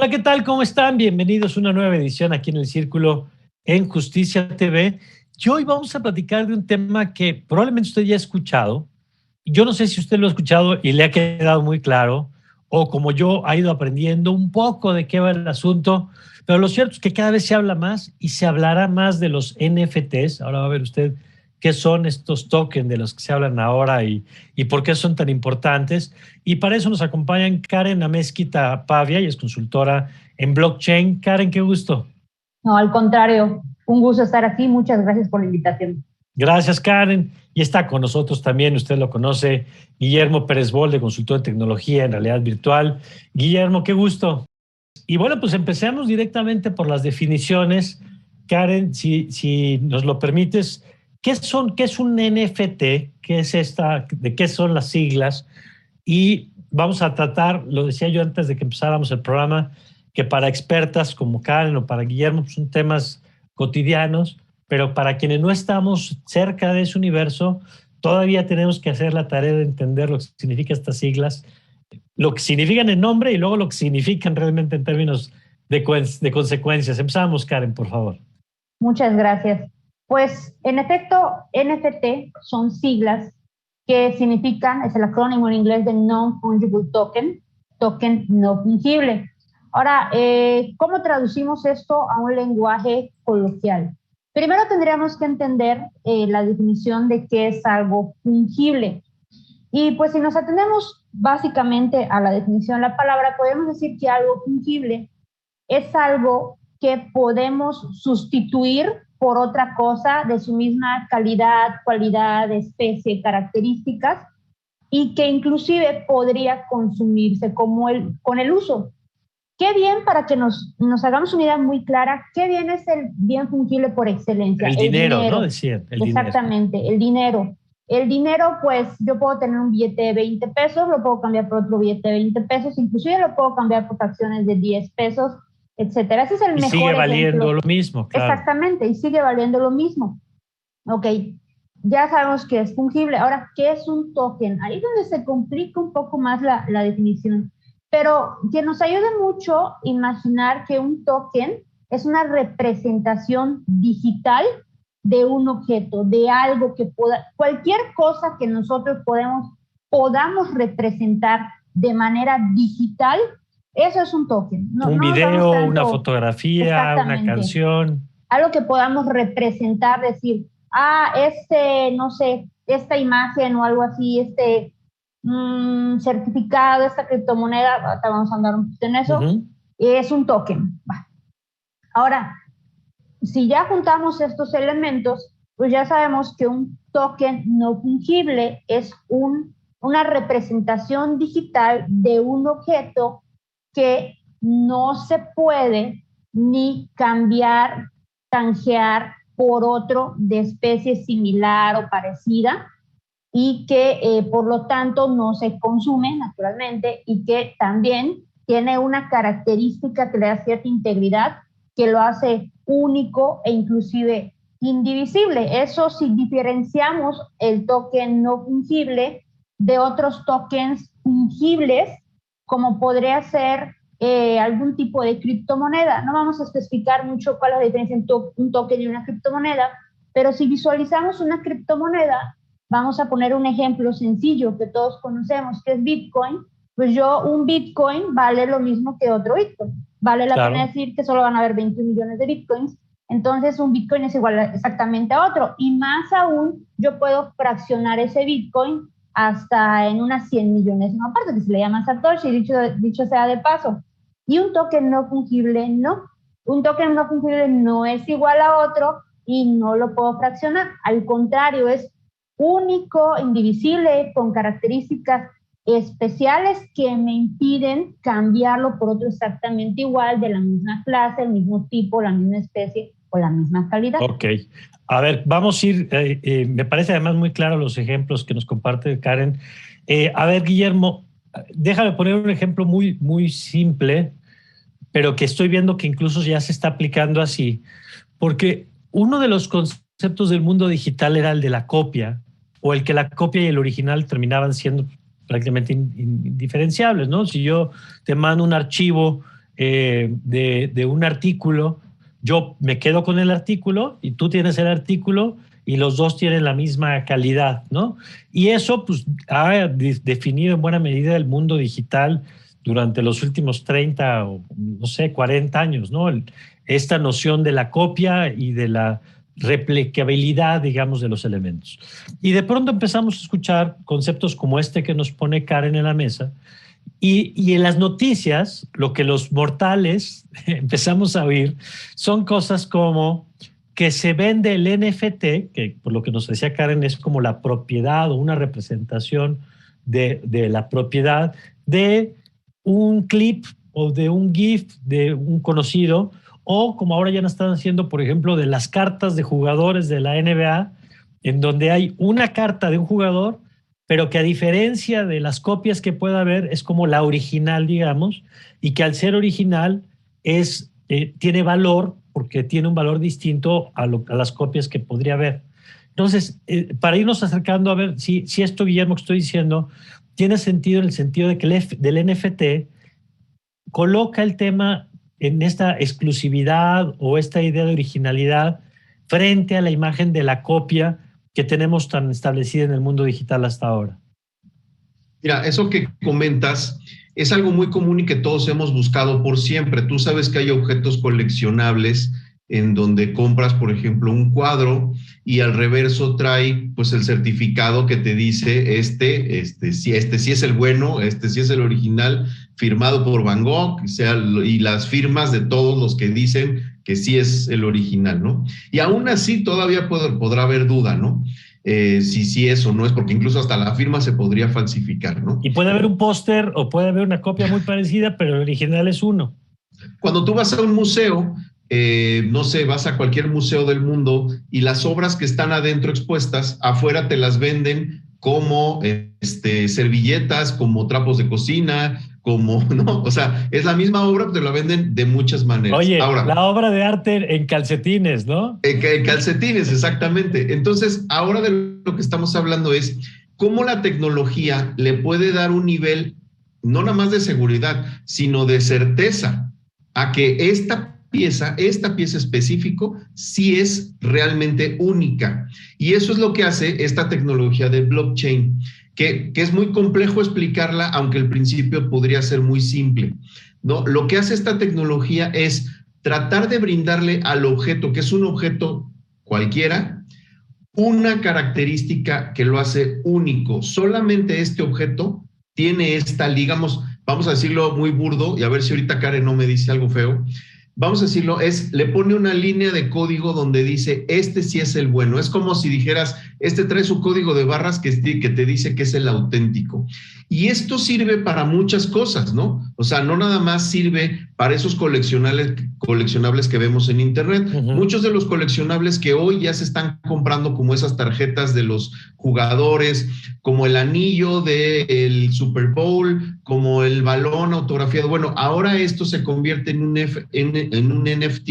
Hola, ¿qué tal? ¿Cómo están? Bienvenidos a una nueva edición aquí en El Círculo en Justicia TV. Y hoy vamos a platicar de un tema que probablemente usted ya ha escuchado. Yo no sé si usted lo ha escuchado y le ha quedado muy claro, o como yo ha ido aprendiendo un poco de qué va el asunto, pero lo cierto es que cada vez se habla más y se hablará más de los NFTs. Ahora va a ver usted qué son estos tokens de los que se hablan ahora y por qué son tan importantes. Y para eso nos acompañan Karen Amezquita Pavia, y es consultora en blockchain. Karen, qué gusto. No, al contrario, un gusto estar aquí. Muchas gracias por la invitación. Gracias, Karen. Y está con nosotros también, usted lo conoce, Guillermo Pérez Bol, de consultor de tecnología en realidad virtual. Guillermo, qué gusto. Y bueno, pues empecemos directamente por las definiciones. Karen, si nos lo permites, qué es un NFT? ¿Qué es esta? ¿De qué son las siglas? Y vamos a tratar, lo decía yo antes de que empezáramos el programa, que para expertas como Karen o para Guillermo pues son temas cotidianos, pero para quienes no estamos cerca de ese universo, todavía tenemos que hacer la tarea de entender lo que significan estas siglas, lo que significan en nombre y luego lo que significan realmente en términos de consecuencias. Empezamos, Karen, por favor. Muchas gracias. Pues en efecto, NFT son siglas que significan, es el acrónimo en inglés de Non-Fungible Token, token no fungible. Ahora, ¿cómo traducimos esto a un lenguaje coloquial? Primero tendríamos que entender la definición de qué es algo fungible. Y pues si nos atendemos básicamente a la definición de la palabra, podemos decir que algo fungible es algo que podemos sustituir por otra cosa de su misma calidad, cualidad, especie, características, y que inclusive podría consumirse con el uso. ¿Qué bien, para que nos hagamos una idea muy clara, qué bien es el bien fungible por excelencia? El dinero, ¿no? Decían, el Exactamente, dinero. el dinero. El dinero, pues yo puedo tener un billete de 20 pesos, lo puedo cambiar por otro billete de 20 pesos, inclusive lo puedo cambiar por fracciones de 10 pesos, etcétera. Ese es el Y mejor sigue valiendo ejemplo. lo mismo, claro. Exactamente, y sigue valiendo lo mismo. Ok, ya sabemos que es fungible. Ahora, ¿qué es un token? Ahí es donde se complica un poco más la definición. Pero que nos ayude mucho imaginar que un token es una representación digital de un objeto, de algo que cualquier cosa que nosotros podamos representar de manera digital, eso es un token. Un video, una fotografía, una canción. Algo que podamos representar, decir, no sé, esta imagen o algo así, certificado, esta criptomoneda, ahorita vamos a andar un poquito en eso, es un token. Ahora, si ya juntamos estos elementos, pues ya sabemos que un token no fungible es una representación digital de un objeto que no se puede ni cambiar, canjear por otro de especie similar o parecida, y que por lo tanto no se consume naturalmente, y que también tiene una característica que le da cierta integridad, que lo hace único e inclusive indivisible. Eso si diferenciamos el token no fungible de otros tokens fungibles, como podría ser algún tipo de criptomoneda. No vamos a especificar mucho cuál es la diferencia entre un token y una criptomoneda, pero si visualizamos una criptomoneda, vamos a poner un ejemplo sencillo que todos conocemos, que es Bitcoin. Pues un Bitcoin vale lo mismo que otro Bitcoin. Vale la pena decir que solo van a haber 20 millones de Bitcoins. Entonces un Bitcoin es igual exactamente a otro. Y más aún, yo puedo fraccionar ese Bitcoin hasta en unas 100 millones. Una parte que se le llama Satoshi, dicho sea de paso. Y un token no fungible, no. Un token no fungible no es igual a otro y no lo puedo fraccionar. Al contrario, es único, indivisible, con características especiales que me impiden cambiarlo por otro exactamente igual, de la misma clase, el mismo tipo, la misma especie o la misma calidad. Ok. A ver, vamos a ir, me parece además muy claro los ejemplos que nos comparte Karen. A ver, Guillermo, déjame poner un ejemplo muy, muy simple, pero que estoy viendo que incluso ya se está aplicando así, porque uno de los conceptos del mundo digital era el de la copia, o el que la copia y el original terminaban siendo prácticamente indiferenciables, ¿no? Si yo te mando un archivo de un artículo, yo me quedo con el artículo y tú tienes el artículo y los dos tienen la misma calidad, ¿no? Y eso pues ha definido en buena medida el mundo digital durante los últimos 30 o no sé, 40 años, ¿no? Esta noción de la copia y de la replicabilidad, digamos, de los elementos. Y de pronto empezamos a escuchar conceptos como este que nos pone Karen en la mesa, y en las noticias, lo que los mortales empezamos a oír son cosas como que se vende el NFT, que por lo que nos decía Karen es como la propiedad o una representación de la propiedad de un clip o de un GIF de un conocido, o como ahora ya nos están haciendo, por ejemplo, de las cartas de jugadores de la NBA, en donde hay una carta de un jugador, pero que a diferencia de las copias que pueda haber, es como la original, digamos, y que al ser original tiene valor, porque tiene un valor distinto a las copias que podría haber. Entonces, para irnos acercando a ver si esto, Guillermo, que estoy diciendo, tiene sentido en el sentido de que del NFT coloca el tema en esta exclusividad o esta idea de originalidad frente a la imagen de la copia que tenemos tan establecida en el mundo digital hasta ahora. Mira, eso que comentas es algo muy común y que todos hemos buscado por siempre. Tú sabes que hay objetos coleccionables en donde compras, por ejemplo, un cuadro y al reverso trae pues el certificado que te dice este sí es el bueno, sí es el original, firmado por Van Gogh, y las firmas de todos los que dicen que sí es el original, ¿no? Y aún así todavía podrá haber duda, ¿no? Si es o no es, porque incluso hasta la firma se podría falsificar, ¿no? Y puede haber un póster o puede haber una copia muy parecida, pero el original es uno. Cuando tú vas a un museo, no sé, vas a cualquier museo del mundo y las obras que están adentro expuestas, afuera te las venden como servilletas, como trapos de cocina, ¿no? O sea, es la misma obra, pero te la venden de muchas maneras. Oye, ahora, la obra de arte en calcetines, ¿no? En calcetines, exactamente. Entonces, ahora de lo que estamos hablando es cómo la tecnología le puede dar un nivel, no nada más de seguridad, sino de certeza a que esta pieza específico sí es realmente única. Y eso es lo que hace esta tecnología de blockchain, que es muy complejo explicarla, aunque al principio podría ser muy simple, ¿no? Lo que hace esta tecnología es tratar de brindarle al objeto, que es un objeto cualquiera, una característica que lo hace único. Solamente este objeto tiene esta, digamos, vamos a decirlo muy burdo, y a ver si ahorita Karen no me dice algo feo, vamos a decirlo, le pone una línea de código donde dice, este sí es el bueno. Es como si dijeras, trae su código de barras que te dice que es el auténtico. Y esto sirve para muchas cosas, ¿no? O sea, no nada más sirve para esos coleccionables que vemos en Internet. Muchos de los coleccionables que hoy ya se están comprando, como esas tarjetas de los jugadores, como el anillo del Super Bowl, como el balón autografiado. Bueno, ahora esto se convierte en un NFT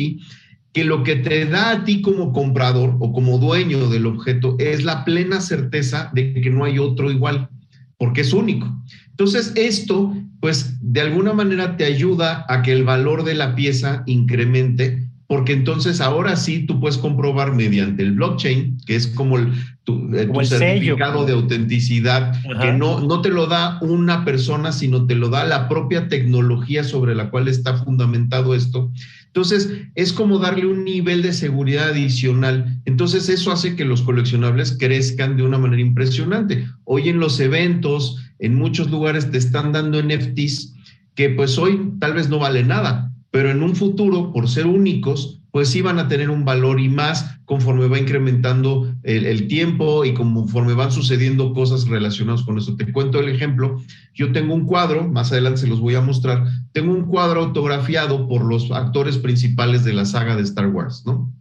que lo que te da a ti como comprador o como dueño del objeto es la plena certeza de que no hay otro igual, porque es único. Entonces esto, pues de alguna manera te ayuda a que el valor de la pieza incremente, porque entonces ahora sí tú puedes comprobar mediante el blockchain, que es como tu certificado sello de autenticidad, que no te lo da una persona, sino te lo da la propia tecnología sobre la cual está fundamentado esto. Entonces, es como darle un nivel de seguridad adicional. Entonces, eso hace que los coleccionables crezcan de una manera impresionante. Hoy en los eventos, en muchos lugares te están dando NFTs que pues hoy tal vez no vale nada, pero en un futuro, por ser únicos, pues sí van a tener un valor y más conforme va incrementando el tiempo y conforme van sucediendo cosas relacionadas con eso. Te cuento el ejemplo. Yo tengo un cuadro, más adelante se los voy a mostrar, tengo un cuadro autografiado por los actores principales de la saga de Star Wars, ¿no?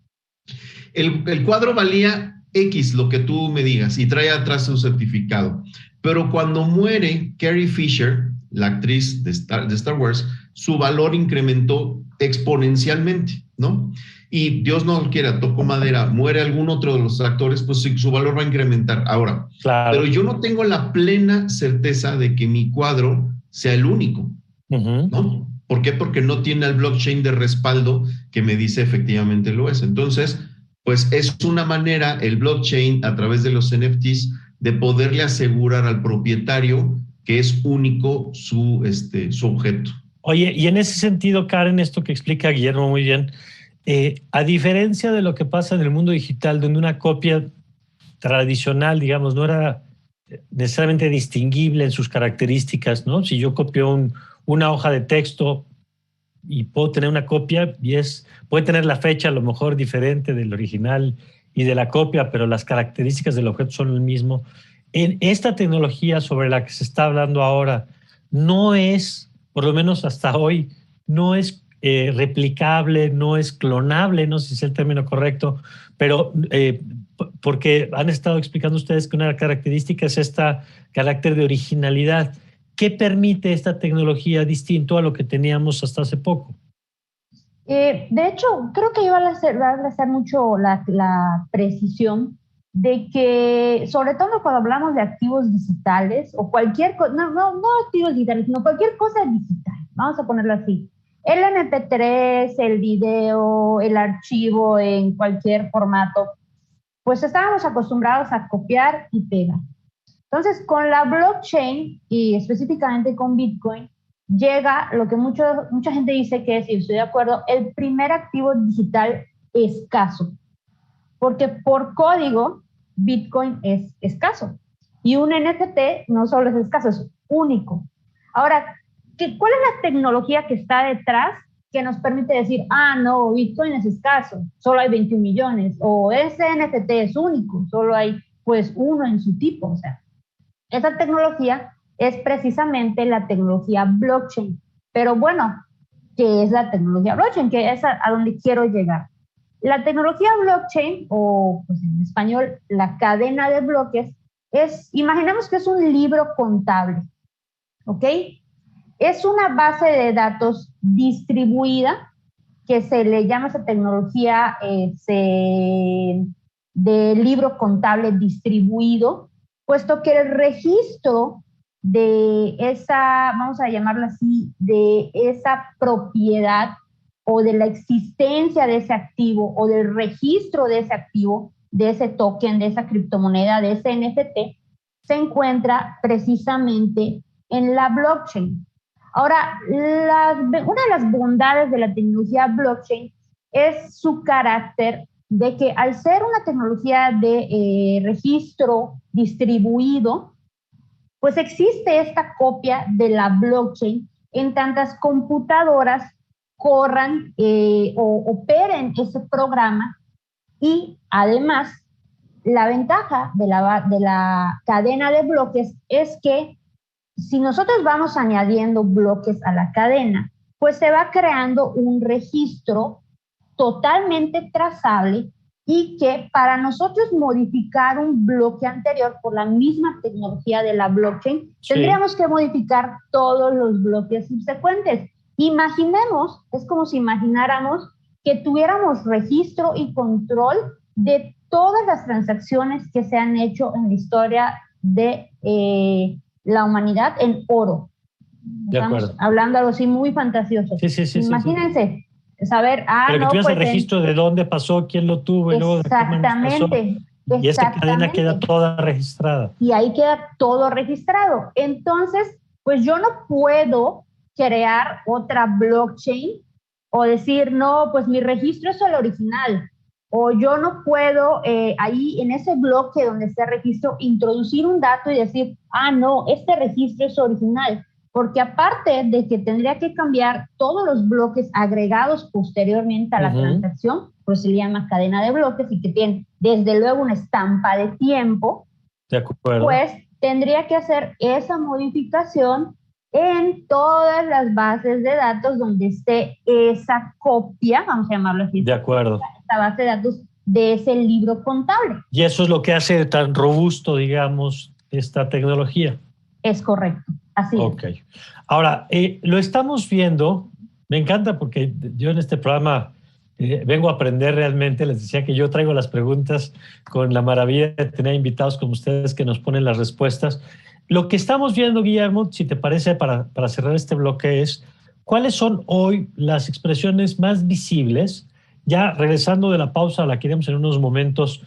El cuadro valía X, lo que tú me digas, y trae atrás un certificado. Pero cuando muere Carrie Fisher, la actriz de Star Wars, su valor incrementó exponencialmente, ¿no? Y Dios no lo quiera, tocó madera, muere algún otro de los actores, pues su valor va a incrementar. Ahora, claro. Pero yo no tengo la plena certeza de que mi cuadro sea el único, ¿no? ¿Por qué? Porque no tiene el blockchain de respaldo que me dice efectivamente lo es. Entonces, pues es una manera, el blockchain, a través de los NFTs, de poderle asegurar al propietario que es único su objeto. Oye, y en ese sentido, Karen, esto que explica Guillermo muy bien, a diferencia de lo que pasa en el mundo digital, donde una copia tradicional, digamos, no era necesariamente distinguible en sus características, ¿no? Si yo copio una hoja de texto y puedo tener una copia y puede tener la fecha a lo mejor diferente del original y de la copia, pero las características del objeto son el mismo. En esta tecnología sobre la que se está hablando ahora no es, por lo menos hasta hoy, no es replicable, no es clonable, no sé si es el término correcto, pero porque han estado explicando ustedes que una característica es este carácter de originalidad. ¿Qué permite esta tecnología distinto a lo que teníamos hasta hace poco? De hecho, creo que iba a hacer mucho la precisión de que, sobre todo cuando hablamos de activos digitales o cualquier cosa, no activos digitales, sino cualquier cosa digital, vamos a ponerlo así. El MP3, el video, el archivo en cualquier formato, pues estábamos acostumbrados a copiar y pegar. Entonces, con la blockchain y específicamente con Bitcoin, llega lo que mucha gente dice que es, y estoy de acuerdo, el primer activo digital escaso. Porque por código, Bitcoin es escaso. Y un NFT no solo es escaso, es único. Ahora, ¿cuál es la tecnología que está detrás que nos permite decir, no, Bitcoin es escaso, solo hay 21 millones, o ese NFT es único, solo hay pues uno en su tipo? O sea, esa tecnología es precisamente la tecnología blockchain. Pero bueno, ¿qué es la tecnología blockchain? Que es a donde quiero llegar. La tecnología blockchain, o pues en español, la cadena de bloques, imaginemos que es un libro contable, ¿ok? Es una base de datos distribuida que se le llama esa tecnología de libro contable distribuido, puesto que el registro de esa, vamos a llamarlo así, de esa propiedad o de la existencia de ese activo o del registro de ese activo, de ese token, de esa criptomoneda, de ese NFT, se encuentra precisamente en la blockchain. Ahora, una de las bondades de la tecnología blockchain es su carácter de que al ser una tecnología de registro distribuido, pues existe esta copia de la blockchain en tantas computadoras corran o operen ese programa. Y además, la ventaja de la cadena de bloques es que si nosotros vamos añadiendo bloques a la cadena, pues se va creando un registro totalmente trazable y que para nosotros modificar un bloque anterior por la misma tecnología de la blockchain, sí, tendríamos que modificar todos los bloques subsecuentes. Imaginemos, es como si imagináramos que tuviéramos registro y control de todas las transacciones que se han hecho en la historia de la humanidad en oro. Estamos hablando algo así muy fantasioso. Sí, imagínense. Saber, pero que tuvieras el registro de dónde pasó, quién lo tuvo y luego de qué manera pasó. Y esa cadena queda toda registrada. Y ahí queda todo registrado. Entonces, pues yo no puedo crear otra blockchain o decir, no, pues mi registro es el original. O yo no puedo ahí en ese bloque donde está el registro introducir un dato y decir, no, este registro es original. Porque aparte de que tendría que cambiar todos los bloques agregados posteriormente a la transacción, pues se le llama cadena de bloques y que tiene desde luego una estampa de tiempo, de acuerdo, pues tendría que hacer esa modificación en todas las bases de datos donde esté esa copia, vamos a llamarlo así, de acuerdo, esta base de datos de ese libro contable. Y eso es lo que hace tan robusto, digamos, esta tecnología. Es correcto. Así es. Ahora, lo estamos viendo, me encanta porque yo en este programa vengo a aprender realmente. Les decía que yo traigo las preguntas con la maravilla de tener invitados como ustedes que nos ponen las respuestas. Lo que estamos viendo, Guillermo, si te parece, para cerrar este bloque es ¿cuáles son hoy las expresiones más visibles? Ya regresando de la pausa a la que iremos en unos momentos,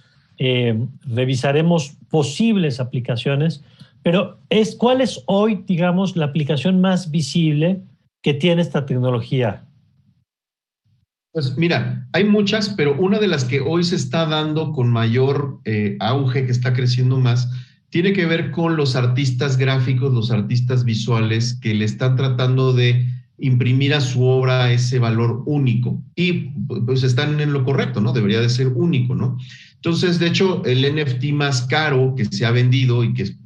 revisaremos posibles aplicaciones, pero ¿cuál es hoy, digamos, la aplicación más visible que tiene esta tecnología? Pues mira, hay muchas, pero una de las que hoy se está dando con mayor auge, que está creciendo más, tiene que ver con los artistas gráficos, los artistas visuales que le están tratando de imprimir a su obra ese valor único. Y pues están en lo correcto, ¿no? Debería de ser único, ¿no? Entonces, de hecho, el NFT más caro que se ha vendido y que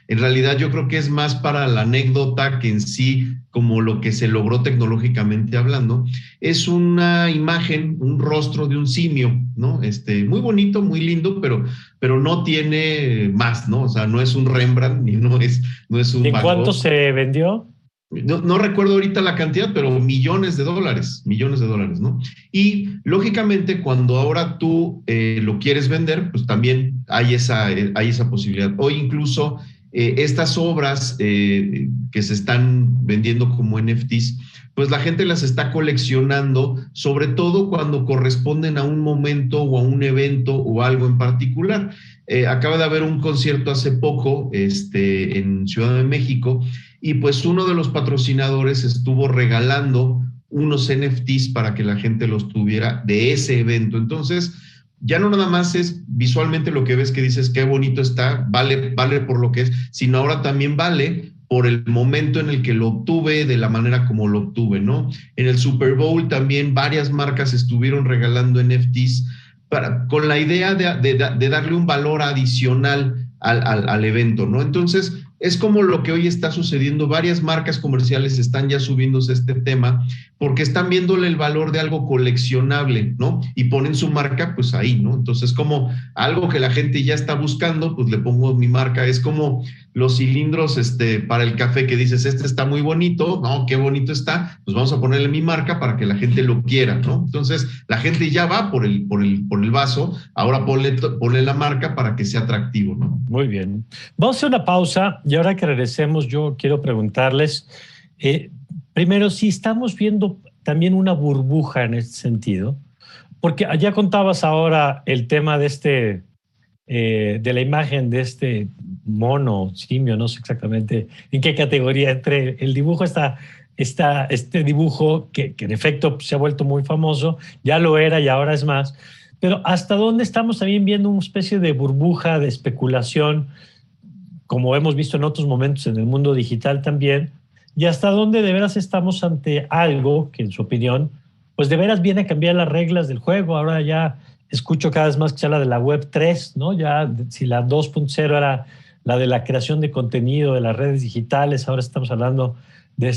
en realidad yo creo que es más para la anécdota que en sí, como lo que se logró tecnológicamente hablando, es una imagen, un rostro de un simio, ¿no? Muy bonito, muy lindo, pero no tiene más, ¿no? O sea, no es un Rembrandt ni no es un ¿En Van cuánto Gogh. se vendió? No recuerdo ahorita la cantidad, pero millones de dólares, ¿no? Y lógicamente cuando ahora tú lo quieres vender, pues también hay esa posibilidad. Hoy incluso estas obras que se están vendiendo como NFTs, pues la gente las está coleccionando, sobre todo cuando corresponden a un momento o a un evento o algo en particular. Acaba de haber un concierto hace poco en Ciudad de México, y pues uno de los patrocinadores estuvo regalando unos NFTs para que la gente los tuviera de ese evento. Entonces, ya no nada más es visualmente lo que ves que dices qué bonito está, vale por lo que es, sino ahora también vale por el momento en el que lo obtuve, de la manera como lo obtuve, ¿no? En el Super Bowl también varias marcas estuvieron regalando NFTs con la idea de darle un valor adicional al evento, ¿no? Entonces, es como lo que hoy está sucediendo. Varias marcas comerciales están ya subiéndose a este tema porque están viéndole el valor de algo coleccionable, ¿no? Y ponen su marca, pues ahí, ¿no? Entonces, como algo que la gente ya está buscando, pues le pongo mi marca. Es como los cilindros para el café que dices, está muy bonito, ¿no? Qué bonito está, pues vamos a ponerle mi marca para que la gente lo quiera, ¿no? Entonces, la gente ya va por el vaso, ahora ponle la marca para que sea atractivo, ¿no? Muy bien. Vamos a hacer una pausa y ahora que regresemos yo quiero preguntarles, primero, si estamos viendo también una burbuja en este sentido, porque ya contabas ahora el tema de de la imagen de este mono, simio, no sé exactamente en qué categoría entre el dibujo está este dibujo que en efecto se ha vuelto muy famoso, ya lo era y ahora es más. Pero ¿hasta dónde estamos también viendo una especie de burbuja de especulación, como hemos visto en otros momentos en el mundo digital también? ¿Y hasta dónde de veras estamos ante algo que, en su opinión, pues de veras viene a cambiar las reglas del juego? Ahora ya escucho cada vez más que se habla de la Web 3, ¿no? Ya si la 2.0 era la de la creación de contenido, de las redes digitales, ahora estamos hablando de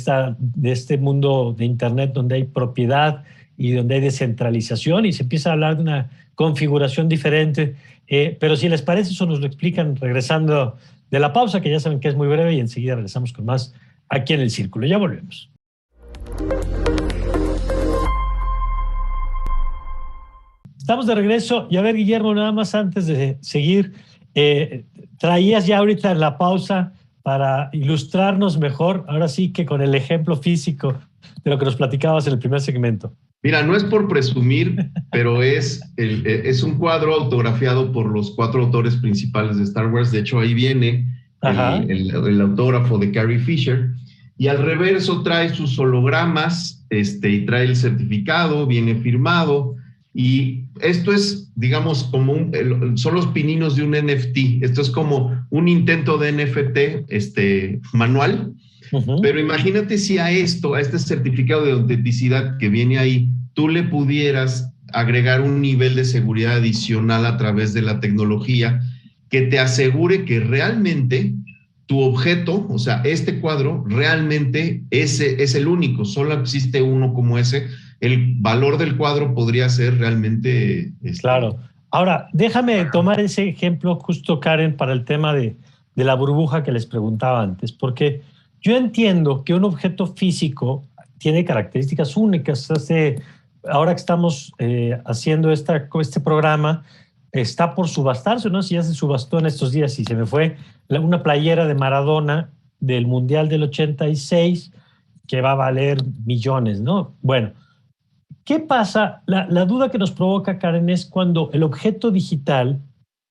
este mundo de Internet donde hay propiedad y donde hay descentralización y se empieza a hablar de una configuración diferente. Pero si les parece, eso nos lo explican regresando de la pausa, que ya saben que es muy breve, y enseguida regresamos con más aquí en El Círculo. Ya volvemos. Estamos de regreso y a ver, Guillermo, nada más antes de seguir, traías ya ahorita en la pausa para ilustrarnos mejor, ahora sí que con el ejemplo físico de lo que nos platicabas en el primer segmento. Mira, no es por presumir, pero es un cuadro autografiado por los 4 autores principales de Star Wars. De hecho, ahí viene el autógrafo de Carrie Fisher. Y al reverso trae sus hologramas y trae el certificado, viene firmado. Y esto es, digamos, son los pininos de un NFT. Esto es como un intento de NFT manual. Uh-huh. Pero imagínate si a este certificado de autenticidad que viene ahí, tú le pudieras agregar un nivel de seguridad adicional a través de la tecnología que te asegure que realmente tu objeto, o sea, este cuadro, realmente es el único, solo existe uno como ese. El valor del cuadro podría ser realmente... Claro. Ahora, déjame tomar ese ejemplo justo, Karen, para el tema de la burbuja que les preguntaba antes, porque yo entiendo que un objeto físico tiene características únicas. Ahora que estamos haciendo este programa, está por subastarse, ¿no? Si ya se subastó en estos días y se me fue una playera de Maradona del Mundial del 86, que va a valer millones, ¿no? Bueno, ¿qué pasa? La duda que nos provoca, Karen, es cuando el objeto digital,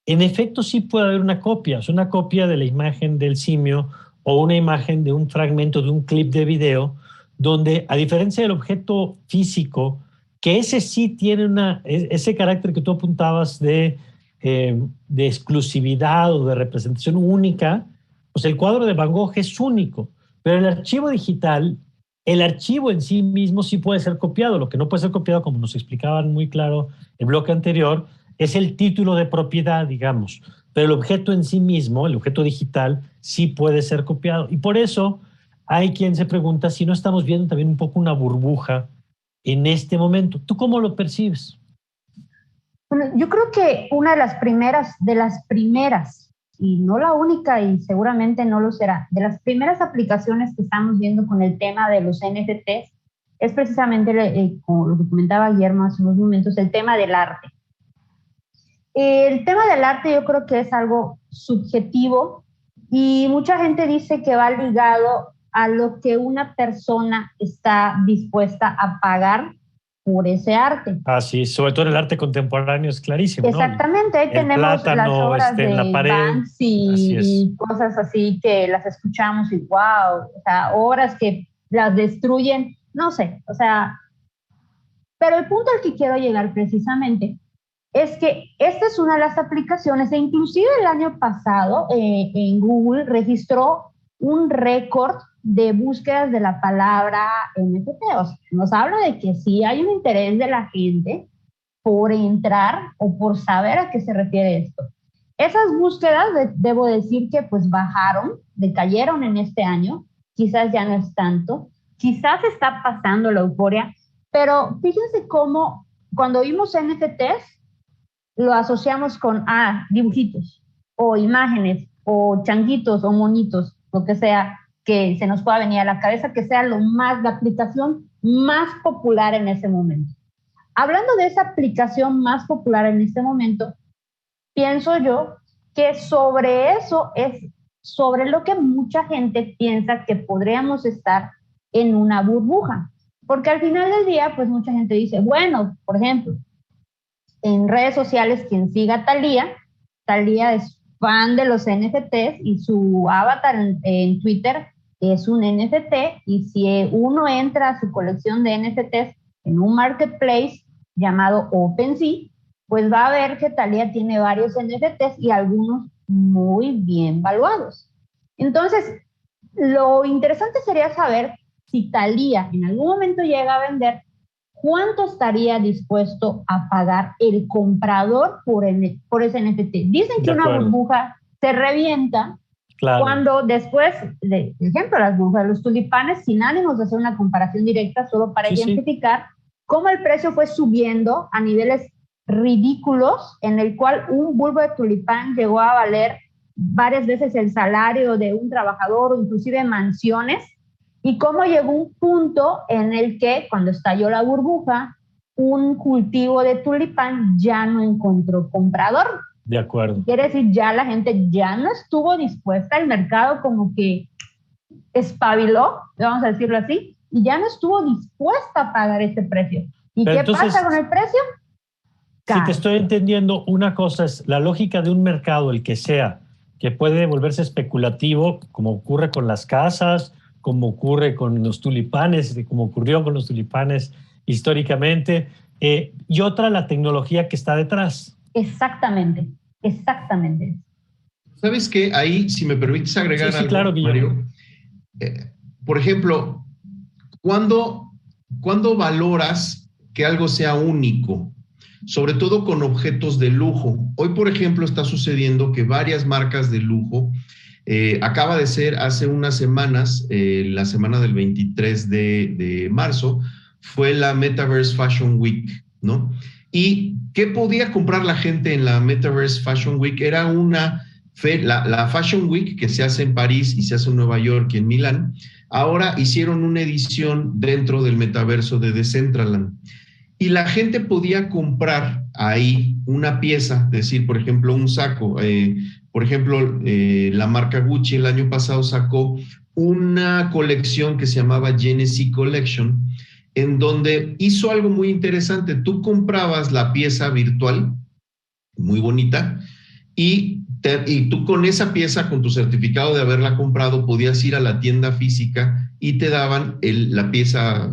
en efecto, sí puede haber una copia, es una copia de la imagen del simio o una imagen de un fragmento de un clip de video, donde, a diferencia del objeto físico, que ese sí tiene ese carácter que tú apuntabas de exclusividad o de representación única, pues el cuadro de Van Gogh es único, pero el archivo digital, el archivo en sí mismo sí puede ser copiado. Lo que no puede ser copiado, como nos explicaban muy claro el bloque anterior, es el título de propiedad, digamos, pero el objeto en sí mismo, el objeto digital, sí puede ser copiado. Y por eso hay quien se pregunta si no estamos viendo también un poco una burbuja en este momento. ¿Tú cómo lo percibes? Bueno, yo creo que una de las primeras, y no la única y seguramente no lo será, de las primeras aplicaciones que estamos viendo con el tema de los NFTs es precisamente, como lo que comentaba Guillermo hace unos momentos, el tema del arte. El tema del arte yo creo que es algo subjetivo y mucha gente dice que va ligado a lo que una persona está dispuesta a pagar por ese arte. Sí, sobre todo el arte contemporáneo es clarísimo, exactamente, ¿no? Ahí tenemos las obras de Banksy y cosas así que las escuchamos y wow, o sea, obras que las destruyen, no sé, o sea, pero el punto al que quiero llegar precisamente es que esta es una de las aplicaciones, e inclusive el año pasado en Google registró un récord de búsquedas de la palabra NFT. O sea, nos habla de que sí hay un interés de la gente por entrar o por saber a qué se refiere esto. Esas búsquedas, debo decir que pues bajaron, decayeron en este año, quizás ya no es tanto, quizás está pasando la euforia, pero fíjense cómo cuando vimos NFTs, lo asociamos con dibujitos o imágenes o changuitos o monitos, lo que sea que se nos pueda venir a la cabeza, que sea la aplicación más popular en ese momento. Hablando de esa aplicación más popular en este momento, pienso yo que sobre eso es sobre lo que mucha gente piensa que podríamos estar en una burbuja. Porque al final del día, pues mucha gente dice, bueno, por ejemplo, en redes sociales, quien siga a Thalía es fan de los NFTs y su avatar en Twitter es un NFT, y si uno entra a su colección de NFTs en un marketplace llamado OpenSea, pues va a ver que Thalía tiene varios NFTs y algunos muy bien valuados. Entonces, lo interesante sería saber si Thalía en algún momento llega a vender, ¿cuánto estaría dispuesto a pagar el comprador por ese NFT? Dicen que una burbuja se revienta cuando después, por ejemplo, las burbujas de los tulipanes, sin ánimos de hacer una comparación directa, solo para identificar cómo el precio fue subiendo a niveles ridículos, en el cual un bulbo de tulipán llegó a valer varias veces el salario de un trabajador o inclusive mansiones, y cómo llegó un punto en el que, cuando estalló la burbuja, un cultivo de tulipán ya no encontró comprador. De acuerdo. Quiere decir, ya la gente ya no estuvo dispuesta, el mercado como que espabiló, vamos a decirlo así, y ya no estuvo dispuesta a pagar ese precio. ¿Y qué pasa con el precio? Si te estoy entendiendo, una cosa es la lógica de un mercado, el que sea, que puede volverse especulativo, como ocurre con las casas, como ocurre con los tulipanes, como ocurrió con los tulipanes históricamente, y otra, la tecnología que está detrás. Exactamente, exactamente. ¿Sabes qué? Ahí, si me permites agregar algo, claro, Mario. Por ejemplo, ¿cuándo valoras que algo sea único? Sobre todo con objetos de lujo. Hoy, por ejemplo, está sucediendo que varias marcas de lujo, acaba de ser hace unas semanas, la semana del 23 de marzo, fue la Metaverse Fashion Week, ¿no? ¿Y qué podía comprar la gente en la Metaverse Fashion Week? Era la Fashion Week, que se hace en París y se hace en Nueva York y en Milán. Ahora hicieron una edición dentro del metaverso de Decentraland. Y la gente podía comprar ahí una pieza, es decir, por ejemplo, un saco. Por ejemplo, la marca Gucci el año pasado sacó una colección que se llamaba Genesis Collection, en donde hizo algo muy interesante. Tú comprabas la pieza virtual, muy bonita, y tú con esa pieza, con tu certificado de haberla comprado, podías ir a la tienda física y te daban la pieza,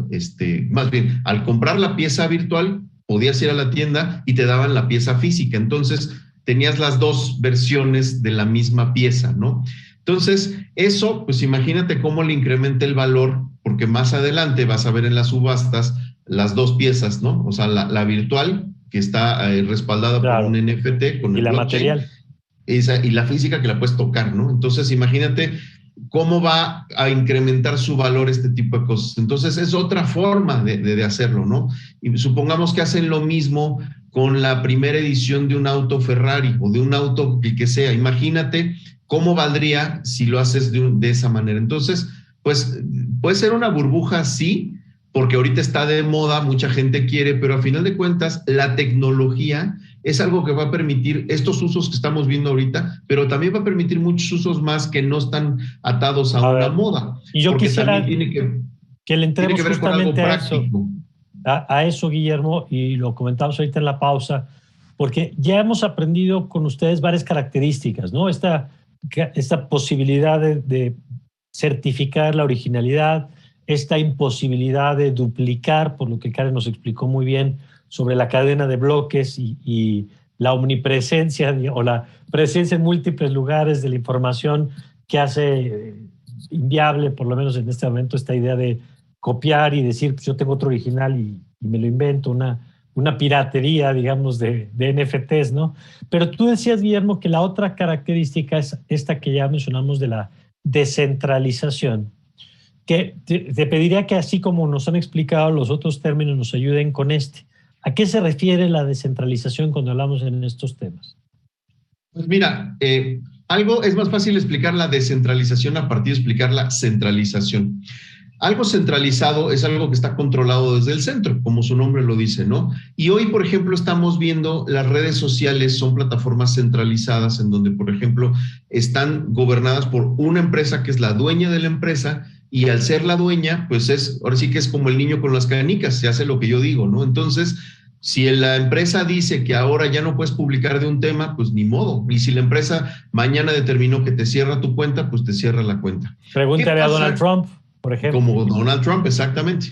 más bien, al comprar la pieza virtual, podías ir a la tienda y te daban la pieza física. Entonces, tenías las dos versiones de la misma pieza, ¿no? Entonces, eso, pues imagínate cómo le incrementa el valor, porque más adelante vas a ver en las subastas las dos piezas, ¿no? O sea, la virtual, que está respaldada por un NFT con el la blockchain, material. y la física que la puedes tocar, ¿no? Entonces, imagínate cómo va a incrementar su valor este tipo de cosas. Entonces, es otra forma de hacerlo, ¿no? Y supongamos que hacen lo mismo con la primera edición de un auto Ferrari o de un auto que sea. Imagínate cómo valdría si lo haces de esa manera. Entonces, pues puede ser una burbuja, sí, porque ahorita está de moda, mucha gente quiere, pero a final de cuentas la tecnología es algo que va a permitir estos usos que estamos viendo ahorita, pero también va a permitir muchos usos más que no están atados a una moda. Y yo quisiera tiene que le entremos tiene que ver con algo justamente práctico. A eso, Guillermo, y lo comentamos ahorita en la pausa, porque ya hemos aprendido con ustedes varias características, ¿no? Esta posibilidad de certificar la originalidad, esta imposibilidad de duplicar, por lo que Karen nos explicó muy bien sobre la cadena de bloques y la omnipresencia o la presencia en múltiples lugares de la información que hace inviable, por lo menos en este momento, esta idea de copiar y decir, pues yo tengo otro original y me lo invento, una piratería, digamos, de NFTs, ¿no? Pero tú decías, Guillermo, que la otra característica es esta que ya mencionamos de la descentralización, que te pediría que así como nos han explicado los otros términos, nos ayuden con este. ¿A qué se refiere la descentralización cuando hablamos en estos temas? Pues mira, algo es más fácil explicar la descentralización a partir de explicar la centralización. Algo centralizado es algo que está controlado desde el centro, como su nombre lo dice, ¿no? Y hoy, por ejemplo, estamos viendo las redes sociales son plataformas centralizadas en donde, por ejemplo, están gobernadas por una empresa que es la dueña de la empresa, y al ser la dueña, pues ahora sí que es como el niño con las canicas, se hace lo que yo digo, ¿no? Entonces, si la empresa dice que ahora ya no puedes publicar de un tema, pues ni modo. Y si la empresa mañana determinó que te cierra tu cuenta, pues te cierra la cuenta. Pregúntale a Donald Trump, por ejemplo. Como Donald Trump, exactamente.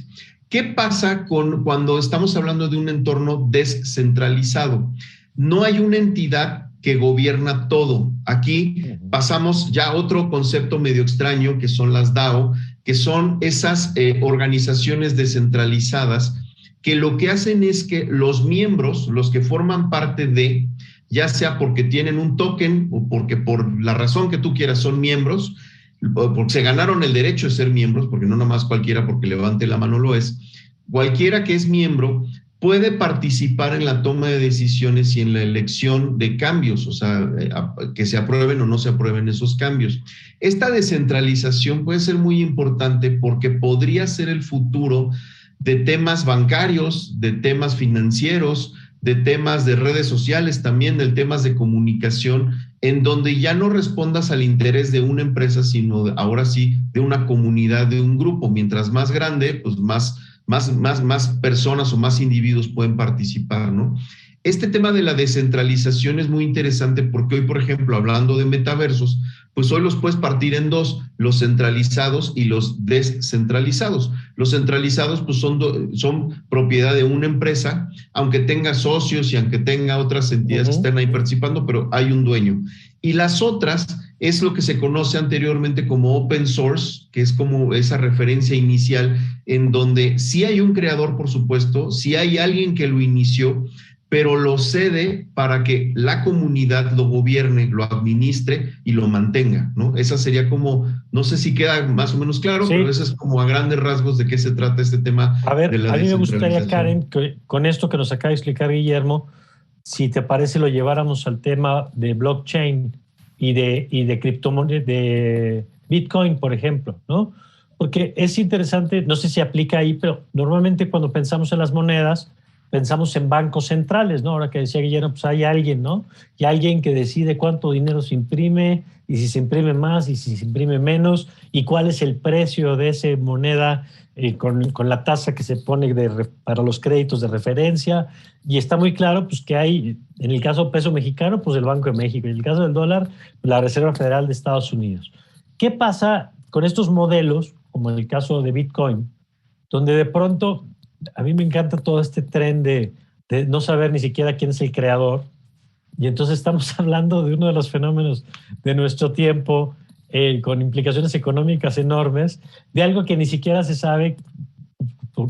¿Qué pasa cuando estamos hablando de un entorno descentralizado? No hay una entidad que gobierna todo. Aquí pasamos ya a otro concepto medio extraño, que son las DAO, que son esas organizaciones descentralizadas que lo que hacen es que los miembros, los que forman parte de, ya sea porque tienen un token o porque por la razón que tú quieras son miembros, porque se ganaron el derecho de ser miembros, porque no nomás cualquiera porque levante la mano lo es, cualquiera que es miembro puede participar en la toma de decisiones y en la elección de cambios, o sea, que se aprueben o no se aprueben esos cambios. Esta descentralización puede ser muy importante porque podría ser el futuro de temas bancarios, de temas financieros, de temas de redes sociales también, de temas de comunicación, en donde ya no respondas al interés de una empresa, sino ahora sí de una comunidad, de un grupo. Mientras más grande, pues más personas o más individuos pueden participar, ¿no? Este tema de la descentralización es muy interesante porque hoy, por ejemplo, hablando de metaversos, pues hoy los puedes partir en dos, los centralizados y los descentralizados. Los centralizados pues son propiedad de una empresa, aunque tenga socios y aunque tenga otras entidades que estén ahí participando, pero hay un dueño. Y las otras es lo que se conoce anteriormente como open source, que es como esa referencia inicial en donde sí hay un creador, por supuesto, sí hay alguien que lo inició, pero lo cede para que la comunidad lo gobierne, lo administre y lo mantenga, ¿no? Esa sería como, no sé si queda más o menos claro, sí, pero eso es como a grandes rasgos de qué se trata este tema. A ver, de la a mí me gustaría, Karen, que con esto que nos acaba de explicar Guillermo, si te parece lo lleváramos al tema de blockchain y de criptomonedas, de Bitcoin, por ejemplo, ¿no? Porque es interesante, no sé si aplica ahí, pero normalmente cuando pensamos en las monedas, pensamos en bancos centrales, ¿no? Ahora que decía Guillermo, pues hay alguien, ¿no? Y alguien que decide cuánto dinero se imprime y si se imprime más y si se imprime menos y cuál es el precio de esa moneda con la tasa que se pone para los créditos de referencia. Y está muy claro pues, que hay, en el caso peso mexicano, pues el Banco de México. Y en el caso del dólar, la Reserva Federal de Estados Unidos. ¿Qué pasa con estos modelos, como en el caso de Bitcoin, donde de pronto a mí me encanta todo este tren de no saber ni siquiera quién es el creador? Y entonces estamos hablando de uno de los fenómenos de nuestro tiempo, con implicaciones económicas enormes, de algo que ni siquiera se sabe,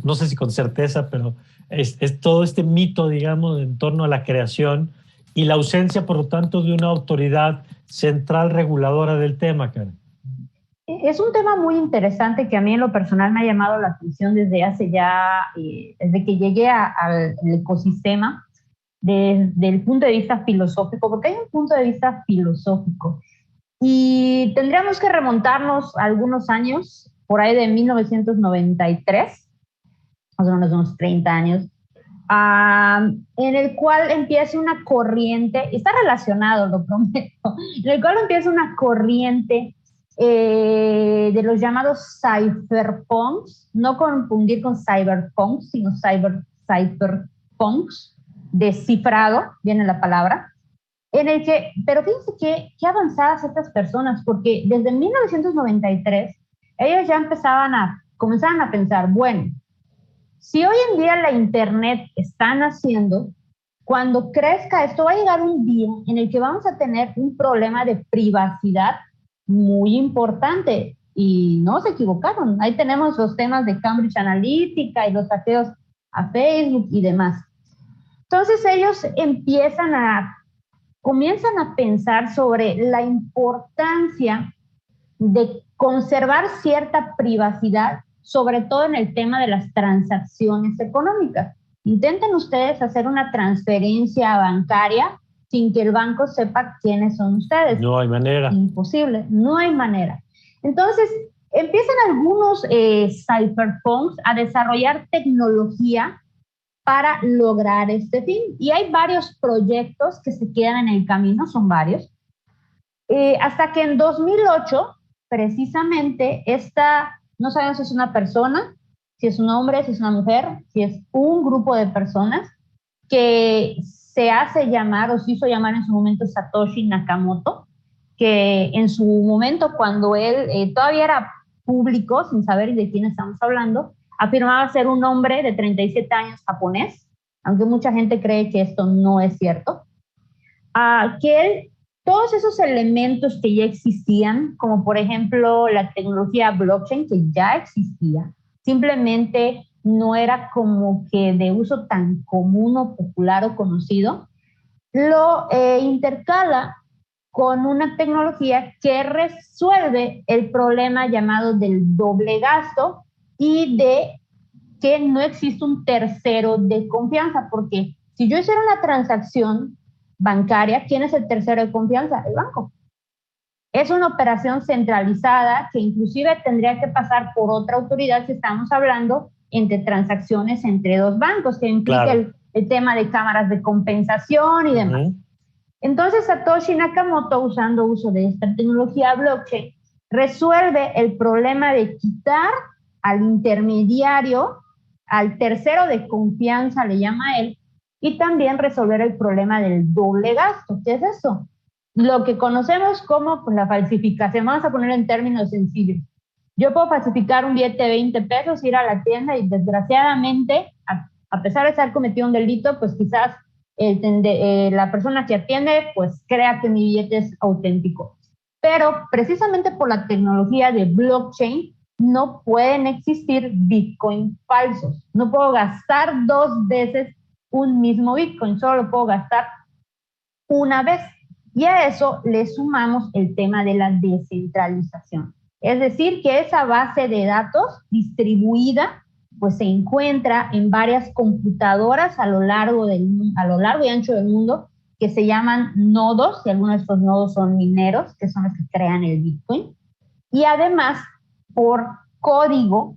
no sé si con certeza, pero es todo este mito, digamos, en torno a la creación y la ausencia, por lo tanto, de una autoridad central reguladora del tema, Karen. Es un tema muy interesante que a mí en lo personal me ha llamado la atención desde hace ya, desde que llegué al ecosistema, desde el punto de vista filosófico, porque hay un punto de vista filosófico. Y tendríamos que remontarnos a algunos años, por ahí de 1993, más o menos unos 30 años, en el cual empieza una corriente, está relacionado, lo prometo, en el cual empieza una corriente de los llamados cypherpunks, no confundir con cyberpunks, sino cypherpunks, descifrado, viene la palabra, en el que, pero fíjense qué avanzadas estas personas, porque desde 1993 ellos ya comenzaban a pensar, bueno, si hoy en día la internet está naciendo, cuando crezca esto va a llegar un día en el que vamos a tener un problema de privacidad muy importante, y no se equivocaron. Ahí tenemos los temas de Cambridge Analytica y los hackeos a Facebook y demás. Entonces ellos comienzan a pensar sobre la importancia de conservar cierta privacidad, sobre todo en el tema de las transacciones económicas. Intenten ustedes hacer una transferencia bancaria sin que el banco sepa quiénes son ustedes. No hay manera. Imposible, no hay manera. Entonces, empiezan algunos cypherpunks a desarrollar tecnología para lograr este fin. Y hay varios proyectos que se quedan en el camino, son varios. Hasta que en 2008, precisamente, no sabemos si es una persona, si es un hombre, si es una mujer, si es un grupo de personas que se hace llamar o se hizo llamar en su momento Satoshi Nakamoto, que en su momento cuando él todavía era público, sin saber de quién estamos hablando, afirmaba ser un hombre de 37 años japonés, aunque mucha gente cree que esto no es cierto, que él, todos esos elementos que ya existían, como por ejemplo la tecnología blockchain que ya existía, simplemente no era como que de uso tan común o popular o conocido, lo intercala con una tecnología que resuelve el problema llamado del doble gasto y de que no existe un tercero de confianza, porque si yo hiciera una transacción bancaria, ¿quién es el tercero de confianza? El banco. Es una operación centralizada que inclusive tendría que pasar por otra autoridad si estamos hablando entre transacciones entre dos bancos, que implica claro. el tema de cámaras de compensación y demás. Entonces Satoshi Nakamoto, usando uso de esta tecnología blockchain, resuelve el problema de quitar al intermediario, al tercero de confianza, le llama él, y también resolver el problema del doble gasto. ¿Qué es eso? Lo que conocemos como pues, la falsificación. Vamos a poner en términos sencillos. Yo puedo falsificar un billete de 20 pesos, ir a la tienda y desgraciadamente, a pesar de estar cometido un delito, pues quizás la persona que atiende pues crea que mi billete es auténtico. Pero precisamente por la tecnología de blockchain no pueden existir Bitcoin falsos. No puedo gastar 2 veces un mismo Bitcoin, solo lo puedo gastar una vez. Y a eso le sumamos el tema de la descentralización. Es decir, que esa base de datos distribuida pues se encuentra en varias computadoras a lo largo y ancho del mundo que se llaman nodos, y algunos de estos nodos son mineros, que son los que crean el Bitcoin. Y además, por código,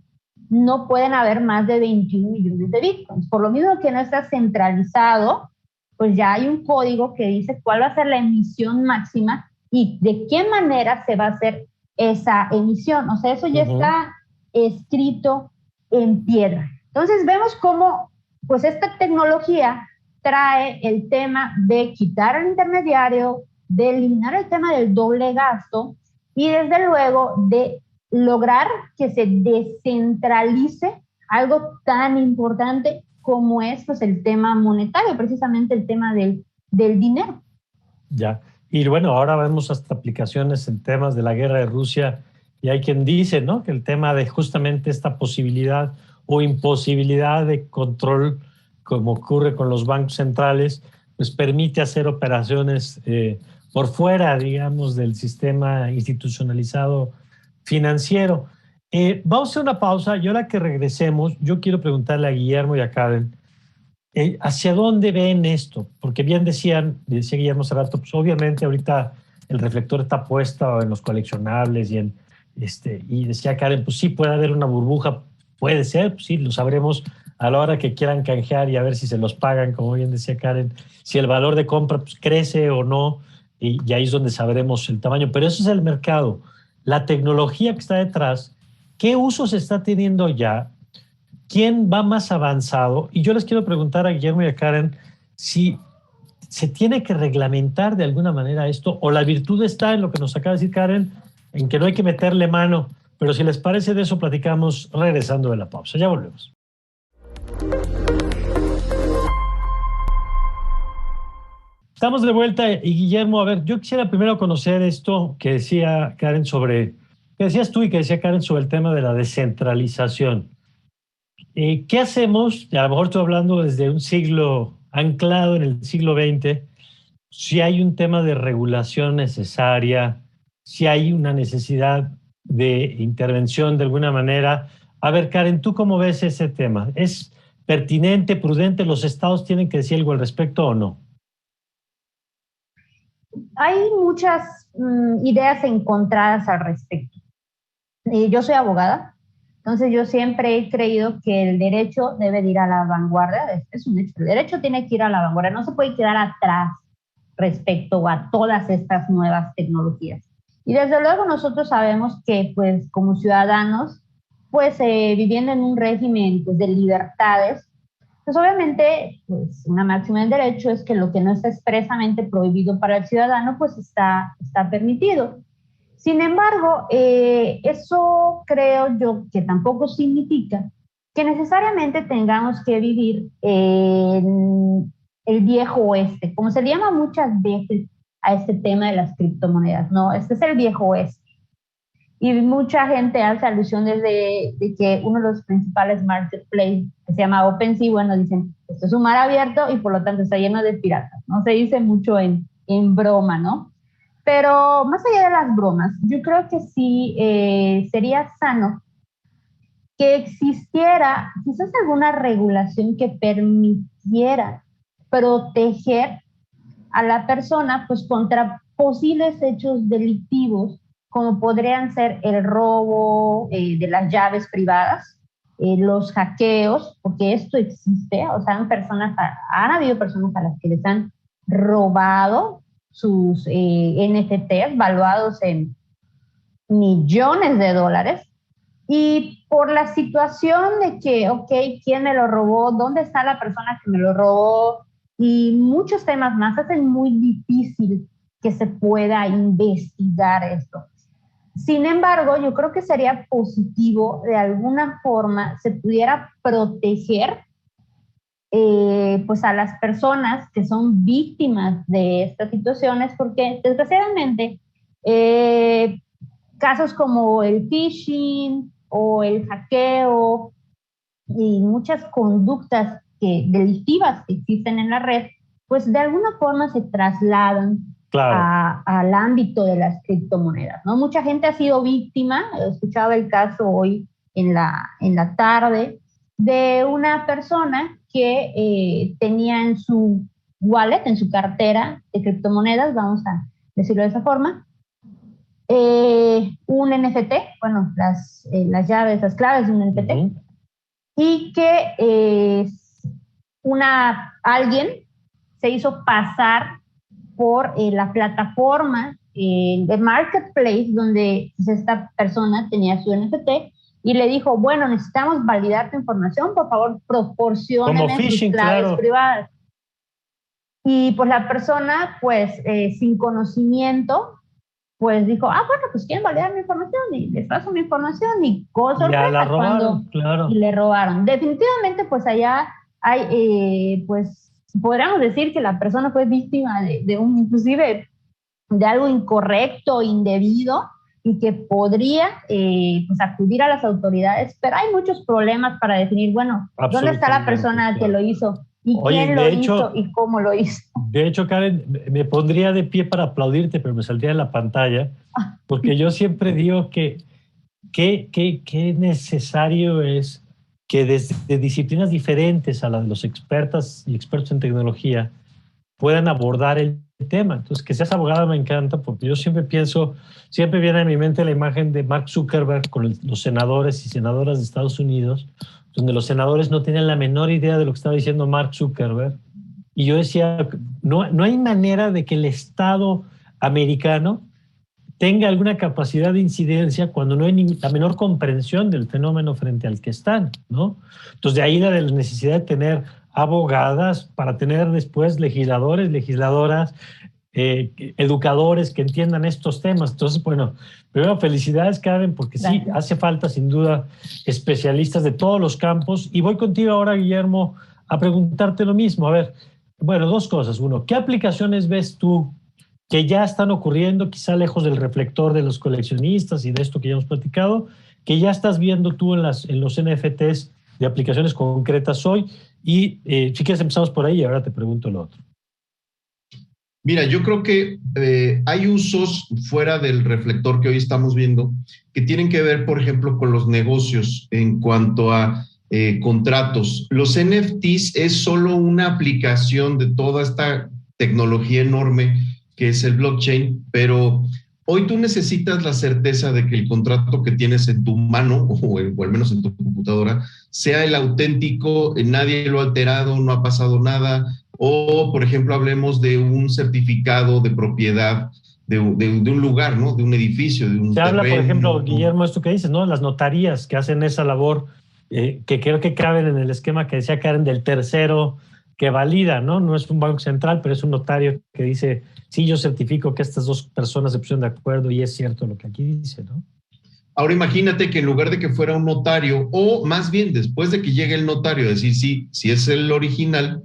no pueden haber más de 21 millones de bitcoins. Por lo mismo que no está centralizado, pues ya hay un código que dice cuál va a ser la emisión máxima y de qué manera se va a hacer esa emisión. O sea, eso ya está escrito en piedra. Entonces vemos cómo pues esta tecnología trae el tema de quitar al intermediario, de eliminar el tema del doble gasto y desde luego de lograr que se descentralice algo tan importante como es pues, el tema monetario, precisamente el tema del dinero. Ya, y bueno, ahora vemos hasta aplicaciones en temas de la guerra de Rusia y hay quien dice, ¿no?, que el tema de justamente esta posibilidad o imposibilidad de control, como ocurre con los bancos centrales, pues permite hacer operaciones por fuera, digamos, del sistema institucionalizado financiero. Vamos a hacer una pausa y ahora que regresemos, yo quiero preguntarle a Guillermo y a Karen, ¿hacia dónde ven esto? Porque bien decía Guillermo hace rato, pues obviamente ahorita el reflector está puesto en los coleccionables y decía Karen, pues sí puede haber una burbuja, puede ser, pues sí, lo sabremos a la hora que quieran canjear y a ver si se los pagan, como bien decía Karen, si el valor de compra pues, crece o no, y ahí es donde sabremos el tamaño. Pero eso es el mercado. La tecnología que está detrás, ¿qué usos está teniendo ya? ¿Quién va más avanzado? Y yo les quiero preguntar a Guillermo y a Karen si se tiene que reglamentar de alguna manera esto o la virtud está en lo que nos acaba de decir Karen, en que no hay que meterle mano. Pero si les parece, de eso platicamos regresando de la pausa. Ya volvemos. Estamos de vuelta y Guillermo, a ver, yo quisiera primero conocer esto que decía Karen sobre, que decías tú y que decía Karen sobre el tema de la descentralización. ¿Qué hacemos? A lo mejor estoy hablando desde un siglo anclado en el siglo XX, si hay un tema de regulación necesaria, si hay una necesidad de intervención de alguna manera. A ver, Karen, ¿tú cómo ves ese tema? ¿Es pertinente, prudente? ¿Los estados tienen que decir algo al respecto o no? Hay muchas ideas encontradas al respecto. Yo soy abogada, entonces yo siempre he creído que el derecho debe de ir a la vanguardia, es un hecho, el derecho tiene que ir a la vanguardia, no se puede quedar atrás respecto a todas estas nuevas tecnologías. Y desde luego nosotros sabemos que pues como ciudadanos, pues viviendo en un régimen pues, de libertades, pues obviamente pues, una máxima del derecho es que lo que no está expresamente prohibido para el ciudadano pues está permitido. Sin embargo, eso creo yo que tampoco significa que necesariamente tengamos que vivir en el viejo oeste, como se le llama muchas veces a este tema de las criptomonedas, ¿no? Este es el viejo oeste. Y mucha gente hace alusiones de que uno de los principales marketplaces, que se llama OpenSea, bueno, dicen, esto es un mar abierto y por lo tanto está lleno de piratas, ¿no? Se dice mucho en broma, ¿no? Pero más allá de las bromas, yo creo que sí sería sano que existiera quizás alguna regulación que permitiera proteger a la persona pues contra posibles hechos delictivos como podrían ser el robo de las llaves privadas, los hackeos, porque esto existe, o sea, han habido personas a las que les han robado sus NFTs valuados en millones de dólares. Y por la situación de que, ok, ¿quién me lo robó? ¿Dónde está la persona que me lo robó? Y muchos temas más hacen muy difícil que se pueda investigar esto. Sin embargo, yo creo que sería positivo, de alguna forma, se pudiera proteger pues a las personas que son víctimas de estas situaciones, porque desgraciadamente casos como el phishing o el hackeo y muchas conductas delictivas que existen en la red, pues de alguna forma se trasladan al ámbito de las criptomonedas, ¿no? Mucha gente ha sido víctima, he escuchado el caso hoy en la tarde, de una persona que tenía en su wallet, en su cartera de criptomonedas, vamos a decirlo de esa forma, un NFT, bueno, las llaves, las claves de un NFT, y que alguien se hizo pasar por la plataforma de Marketplace donde esta persona tenía su NFT y le dijo, bueno, necesitamos validar tu información, por favor, proporciónenme sus claves privadas. Y pues la persona, pues, sin conocimiento, pues dijo, bueno, pues quieren validar mi información y les paso mi información y cosas. Ya la robaron, claro. Y le robaron. Definitivamente, pues allá hay, pues, podríamos decir que la persona fue víctima inclusive de algo incorrecto, indebido, y que podría pues acudir a las autoridades, pero hay muchos problemas para definir, bueno, ¿dónde está la persona que lo hizo? ¿Y quién lo hizo y cómo lo hizo? De hecho, Karen, me pondría de pie para aplaudirte, pero me saldría de la pantalla, porque yo siempre digo que necesario es que desde disciplinas diferentes a las de los expertas y expertos en tecnología puedan abordar el tema. Entonces, que seas abogada me encanta, porque yo siempre viene a mi mente la imagen de Mark Zuckerberg con los senadores y senadoras de Estados Unidos, donde los senadores no tenían la menor idea de lo que estaba diciendo Mark Zuckerberg. Y yo decía, no hay manera de que el Estado americano tenga alguna capacidad de incidencia cuando no hay la menor comprensión del fenómeno frente al que están, ¿no? Entonces, de ahí la necesidad de tener abogadas para tener después legisladores, legisladoras, educadores que entiendan estos temas. Entonces, bueno, primero felicidades, Karen, porque sí, hace falta sin duda especialistas de todos los campos. Y voy contigo ahora, Guillermo, a preguntarte lo mismo. A ver, bueno, dos cosas. Uno, ¿qué aplicaciones ves tú que ya están ocurriendo, quizá lejos del reflector de los coleccionistas y de esto que ya hemos platicado, que ya estás viendo tú en los NFTs de aplicaciones concretas hoy? Y si quieres empezamos por ahí y ahora te pregunto lo otro. Mira, yo creo que hay usos fuera del reflector que hoy estamos viendo que tienen que ver, por ejemplo, con los negocios en cuanto a contratos. Los NFTs es solo una aplicación de toda esta tecnología enorme que es el blockchain, pero hoy tú necesitas la certeza de que el contrato que tienes en tu mano, o al menos en tu computadora, sea el auténtico, nadie lo ha alterado, no ha pasado nada. O, por ejemplo, hablemos de un certificado de propiedad de un lugar, ¿no? De un edificio, de un terreno. Se habla, por ejemplo, Guillermo, esto que dices, ¿no? Las notarías que hacen esa labor, que creo que caben en el esquema que decía Karen del tercero que valida, ¿no? No es un banco central, pero es un notario que dice, sí, yo certifico que estas dos personas se pusieron de acuerdo y es cierto lo que aquí dice, ¿no? Ahora imagínate que en lugar de que fuera un notario, o más bien después de que llegue el notario a decir sí es el original,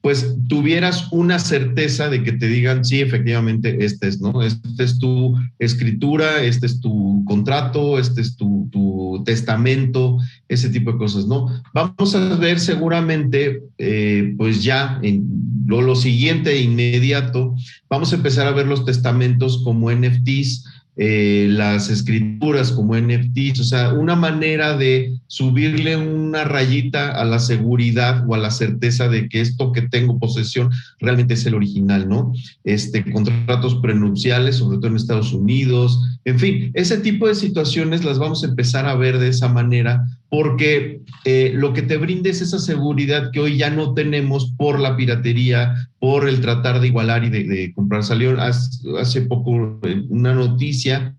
pues tuvieras una certeza de que te digan, sí, efectivamente, este es, ¿no? Este es tu escritura, este es tu contrato, este es tu testamento, ese tipo de cosas, ¿no? Vamos a ver seguramente, pues ya en lo siguiente inmediato, vamos a empezar a ver los testamentos como NFTs, las escrituras como NFTs, o sea, una manera de subirle una rayita a la seguridad o a la certeza de que esto que tengo posesión realmente es el original, ¿no? Contratos prenupciales, sobre todo en Estados Unidos, en fin, ese tipo de situaciones las vamos a empezar a ver de esa manera porque lo que te brinda es esa seguridad que hoy ya no tenemos por la piratería, por el tratar de igualar y de comprar. Salió hace poco una noticia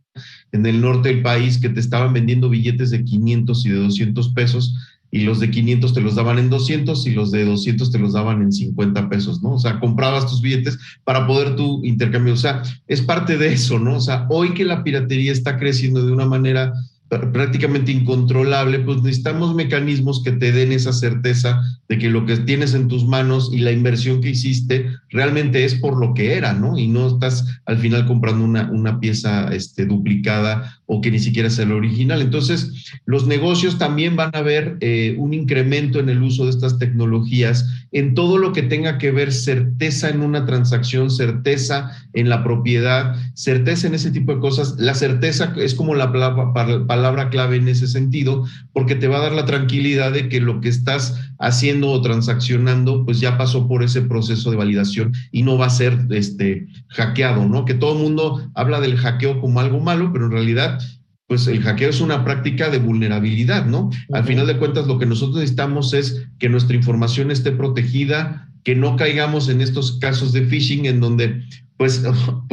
en el norte del país que te estaban vendiendo billetes de 500 y de 200 pesos y los de 500 te los daban en 200 y los de 200 te los daban en 50 pesos, ¿no? O sea, comprabas tus billetes para poder tú intercambiar. O sea, es parte de eso, ¿no? O sea, hoy que la piratería está creciendo de una manera prácticamente incontrolable, pues necesitamos mecanismos que te den esa certeza de que lo que tienes en tus manos y la inversión que hiciste realmente es por lo que era, ¿no? Y no estás al final comprando una pieza duplicada o que ni siquiera es el original. Entonces, los negocios también van a ver un incremento en el uso de estas tecnologías en todo lo que tenga que ver certeza en una transacción, certeza en la propiedad, certeza en ese tipo de cosas. La certeza es como la palabra clave en ese sentido, porque te va a dar la tranquilidad de que lo que estás haciendo o transaccionando, pues ya pasó por ese proceso de validación y no va a ser hackeado, ¿no? Que todo el mundo habla del hackeo como algo malo, pero en realidad, pues el hackeo es una práctica de vulnerabilidad, ¿no? Al final de cuentas, lo que nosotros necesitamos es que nuestra información esté protegida, que no caigamos en estos casos de phishing en donde, pues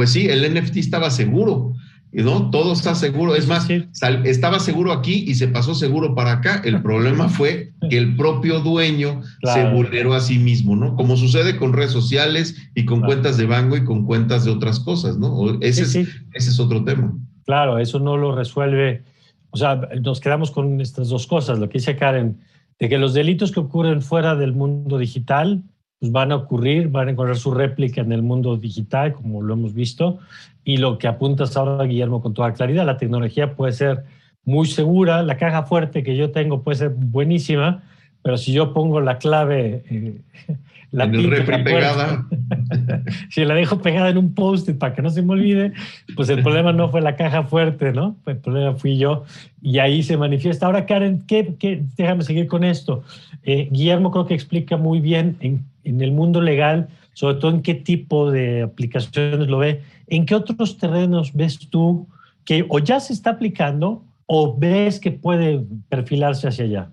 sí, el NFT estaba seguro, ¿no? Todo está seguro. Es más, estaba seguro aquí y se pasó seguro para acá. El problema fue que el propio dueño se vulneró a sí mismo, ¿no? Como sucede con redes sociales y con cuentas de banco y con cuentas de otras cosas, ¿no? Ese es otro tema. Claro, eso no lo resuelve. O sea, nos quedamos con estas dos cosas. Lo que dice Karen, de que los delitos que ocurren fuera del mundo digital pues van a ocurrir, van a encontrar su réplica en el mundo digital, como lo hemos visto, y lo que apuntas ahora, Guillermo, con toda claridad, la tecnología puede ser muy segura, la caja fuerte que yo tengo puede ser buenísima, pero si yo pongo la clave, la en el refri pegada, si la dejo pegada en un post-it para que no se me olvide, pues el problema no fue la caja fuerte, ¿no? El problema fui yo, y ahí se manifiesta. Ahora, Karen, déjame seguir con esto. Guillermo creo que explica muy bien en el mundo legal, sobre todo en qué tipo de aplicaciones lo ve. ¿En qué otros terrenos ves tú que o ya se está aplicando o ves que puede perfilarse hacia allá?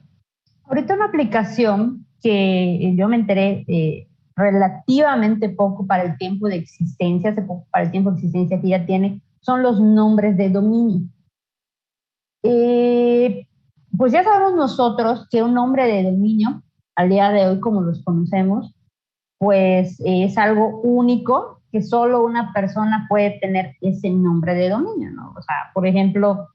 Ahorita una aplicación que yo me enteré relativamente poco para el tiempo de existencia, hace poco para el tiempo de existencia que ya tiene, son los nombres de dominio. Pues ya sabemos nosotros que un nombre de dominio, al día de hoy como los conocemos, pues es algo único que solo una persona puede tener ese nombre de dominio, ¿no? O sea, por ejemplo,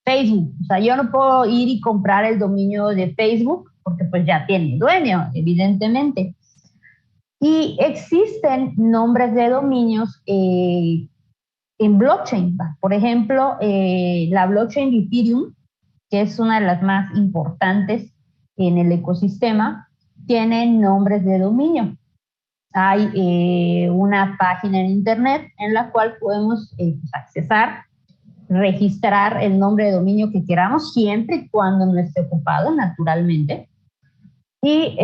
Facebook. O sea, yo no puedo ir y comprar el dominio de Facebook porque pues ya tiene dueño, evidentemente. Y existen nombres de dominios en blockchain. Por ejemplo, la blockchain de Ethereum, que es una de las más importantes en el ecosistema, tiene nombres de dominio. Hay una página en internet en la cual podemos accesar, registrar el nombre de dominio que queramos, siempre y cuando no esté ocupado, naturalmente, y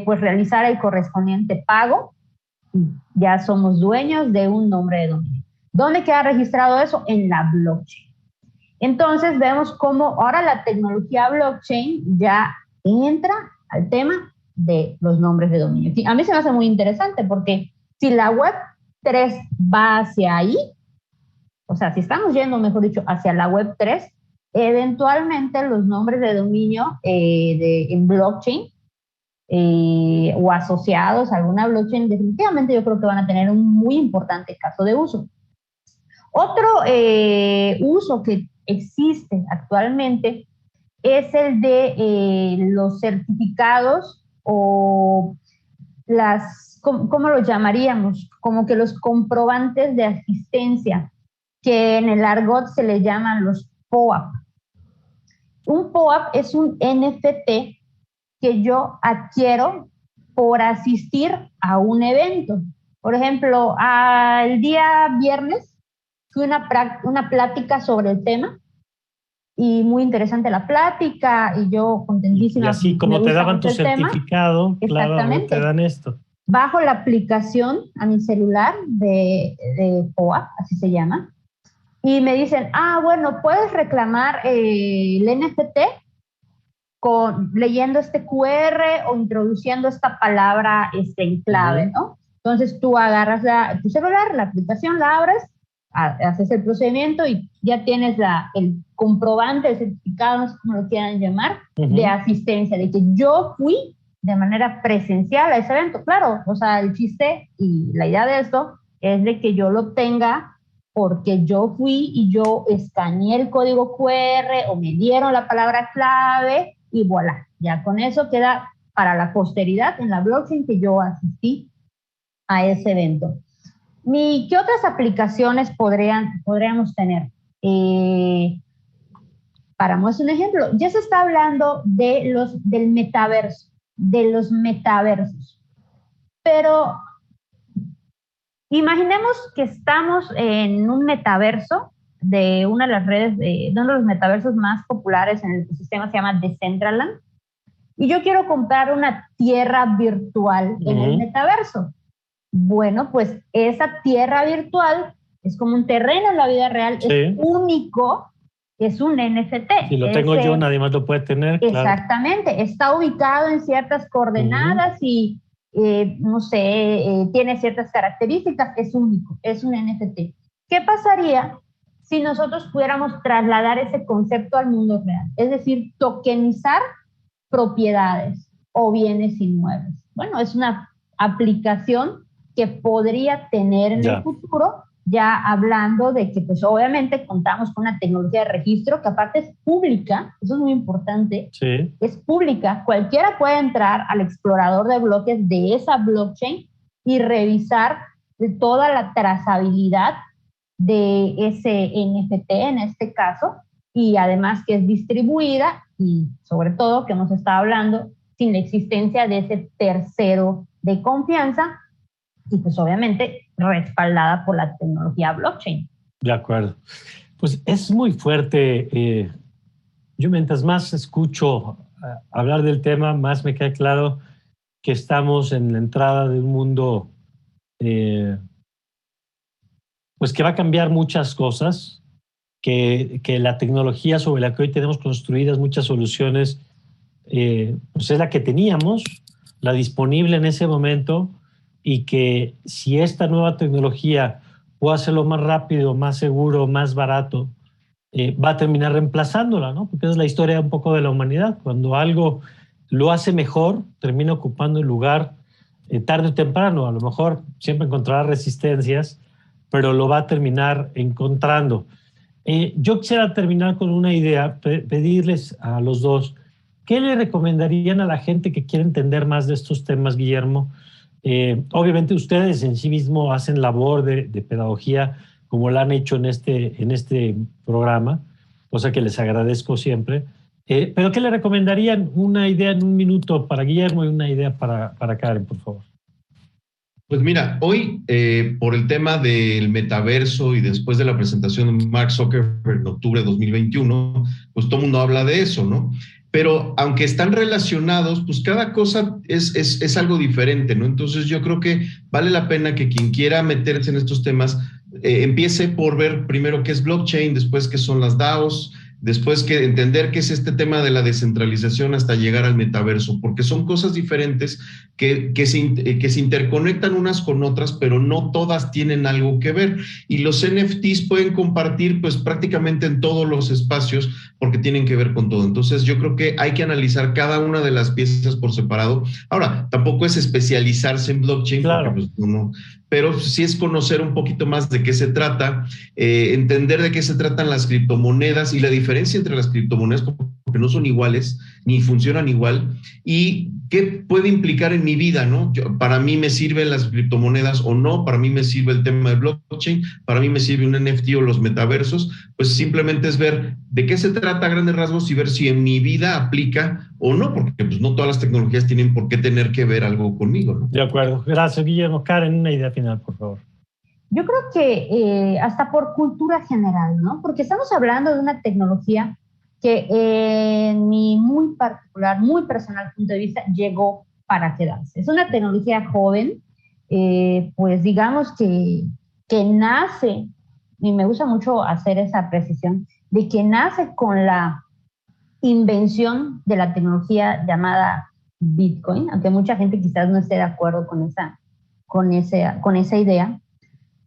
pues realizar el correspondiente pago. Ya somos dueños de un nombre de dominio. ¿Dónde queda registrado eso? En la blockchain. Entonces vemos cómo ahora la tecnología blockchain ya entra al tema de los nombres de dominio. A mí se me hace muy interesante porque si la Web3 va hacia ahí, o sea, si estamos yendo, mejor dicho, hacia la Web3, eventualmente los nombres de dominio en blockchain o asociados a alguna blockchain, definitivamente yo creo que van a tener un muy importante caso de uso. Otro uso que existe actualmente es el de los certificados o ¿cómo lo llamaríamos? Como que los comprobantes de asistencia, que en el argot se le llaman los POAP. Un POAP es un NFT que yo adquiero por asistir a un evento. Por ejemplo, el día viernes fui a una plática sobre el tema y muy interesante la plática y yo contentísima. Y así como te daban tu certificado, claro, te dan esto. Bajo la aplicación a mi celular de POAP, así se llama, y me dicen, bueno, puedes reclamar el NFT leyendo este QR o introduciendo esta palabra en clave, ¿no? Entonces tú agarras tu celular, la aplicación, la abres, haces el procedimiento y ya tienes el comprobante, el certificado, no sé cómo lo quieran llamar, de asistencia, de que yo fui de manera presencial a ese evento. Claro, o sea, el chiste y la idea de esto es de que yo lo obtenga porque yo fui y yo escaneé el código QR o me dieron la palabra clave y voilà, ya con eso queda para la posteridad en la blockchain que yo asistí a ese evento. ¿Qué otras aplicaciones podríamos tener? Para muestra un ejemplo, ya se está hablando del metaverso, de los metaversos. Pero imaginemos que estamos en un metaverso de una de las redes, de uno de los metaversos más populares en el ecosistema, se llama Decentraland, y yo quiero comprar una tierra virtual en el metaverso. Bueno, pues esa tierra virtual es como un terreno en la vida real, es único, es un NFT. Si lo tengo yo, nadie más lo puede tener. Exactamente, claro. Está ubicado en ciertas coordenadas y, no sé, tiene ciertas características, es único, es un NFT. ¿Qué pasaría si nosotros pudiéramos trasladar ese concepto al mundo real? Es decir, tokenizar propiedades o bienes inmuebles. Bueno, es una aplicación que podría tener en el futuro, ya hablando de que pues obviamente contamos con una tecnología de registro que aparte es pública, eso es muy importante, es pública, cualquiera puede entrar al explorador de bloques de esa blockchain y revisar toda la trazabilidad de ese NFT en este caso, y además que es distribuida y sobre todo que hemos estado hablando sin la existencia de ese tercero de confianza y pues obviamente respaldada por la tecnología blockchain. De acuerdo. Pues es muy fuerte. Yo mientras más escucho hablar del tema, más me queda claro que estamos en la entrada de un mundo pues que va a cambiar muchas cosas, que la tecnología sobre la que hoy tenemos construidas muchas soluciones, pues es la que teníamos, la disponible en ese momento, y que si esta nueva tecnología puede hacerlo más rápido, más seguro, más barato, va a terminar reemplazándola, ¿no? Porque es la historia un poco de la humanidad. Cuando algo lo hace mejor, termina ocupando el lugar tarde o temprano. A lo mejor siempre encontrará resistencias, pero lo va a terminar encontrando. Yo quisiera terminar con una idea, pedirles a los dos, ¿qué le recomendarían a la gente que quiere entender más de estos temas, Guillermo? Obviamente ustedes en sí mismos hacen labor de pedagogía como la han hecho en este programa, cosa que les agradezco siempre. Pero ¿qué le recomendarían? Una idea en un minuto para Guillermo y una idea para Karen, por favor. Pues mira, hoy por el tema del metaverso y después de la presentación de Mark Zuckerberg en octubre de 2021, pues todo el mundo habla de eso, ¿no? Pero aunque están relacionados, pues cada cosa es algo diferente, ¿no? Entonces yo creo que vale la pena que quien quiera meterse en estos temas empiece por ver primero qué es blockchain, después qué son las DAOs, después que entender qué es este tema de la descentralización hasta llegar al metaverso, porque son cosas diferentes que se interconectan unas con otras, pero no todas tienen algo que ver. Y los NFTs pueden compartir pues prácticamente en todos los espacios porque tienen que ver con todo. Entonces yo creo que hay que analizar cada una de las piezas por separado. Ahora, tampoco es especializarse en blockchain, claro, porque pues, no, pero sí es conocer un poquito más de qué se trata, entender de qué se tratan las criptomonedas y la diferencia entre las criptomonedas, porque no son iguales ni funcionan igual, y qué puede implicar en mi vida, ¿no? Para mí me sirven las criptomonedas o no, para mí me sirve el tema de blockchain, para mí me sirve un NFT o los metaversos, pues simplemente es ver de qué se trata a grandes rasgos y ver si en mi vida aplica o no, porque pues no todas las tecnologías tienen por qué tener que ver algo conmigo, ¿no? De acuerdo. Gracias, Guillermo. Karen, una idea final, por favor. Yo creo que hasta por cultura general, ¿no? Porque estamos hablando de una tecnología que en mi muy particular, muy personal punto de vista, llegó para quedarse. Es una tecnología joven, pues digamos que nace, y me gusta mucho hacer esa precisión, de que nace con la invención de la tecnología llamada Bitcoin, aunque mucha gente quizás no esté de acuerdo con esa idea,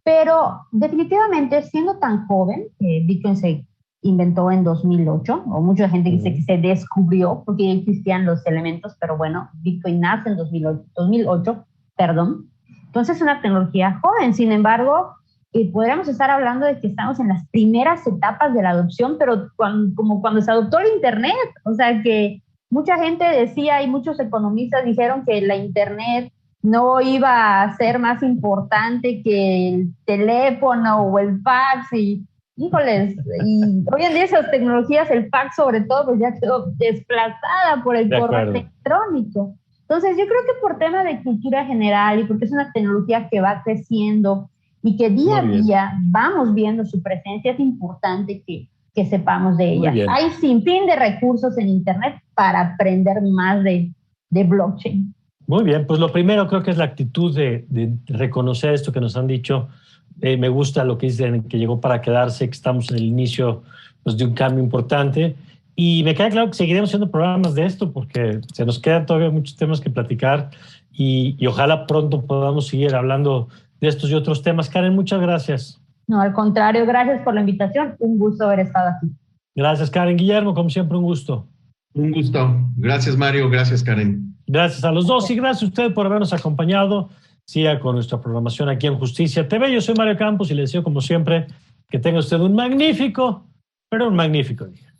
pero definitivamente siendo tan joven, Bitcoin se inventó en 2008, o mucha gente dice que se descubrió porque ya existían los elementos, pero bueno, Bitcoin nace en 2008, entonces es una tecnología joven. Sin embargo, podríamos estar hablando de que estamos en las primeras etapas de la adopción, pero como cuando se adoptó el Internet, o sea que mucha gente decía y muchos economistas dijeron que la Internet no iba a ser más importante que el teléfono o el fax, y híjoles, y hoy en día esas tecnologías, el fax sobre todo, pues ya quedó desplazada por el correo electrónico. Entonces, yo creo que por tema de cultura general y porque es una tecnología que va creciendo y que día a día vamos viendo su presencia, es importante que sepamos de ella. Hay sin fin de recursos en Internet para aprender más de blockchain. Muy bien, pues lo primero creo que es la actitud de reconocer esto que nos han dicho. Me gusta lo que dicen, que llegó para quedarse, que estamos en el inicio pues, de un cambio importante. Y me queda claro que seguiremos haciendo programas de esto porque se nos quedan todavía muchos temas que platicar y ojalá pronto podamos seguir hablando de estos y otros temas. Karen, muchas gracias. No, al contrario, gracias por la invitación. Un gusto haber estado aquí. Gracias, Karen. Guillermo, como siempre, un gusto. Un gusto. Gracias, Mario. Gracias, Karen. Gracias a los dos y gracias a usted por habernos acompañado. Siga con nuestra programación aquí en Justicia TV. Yo soy Mario Campos y le deseo, como siempre, que tenga usted un magnífico día.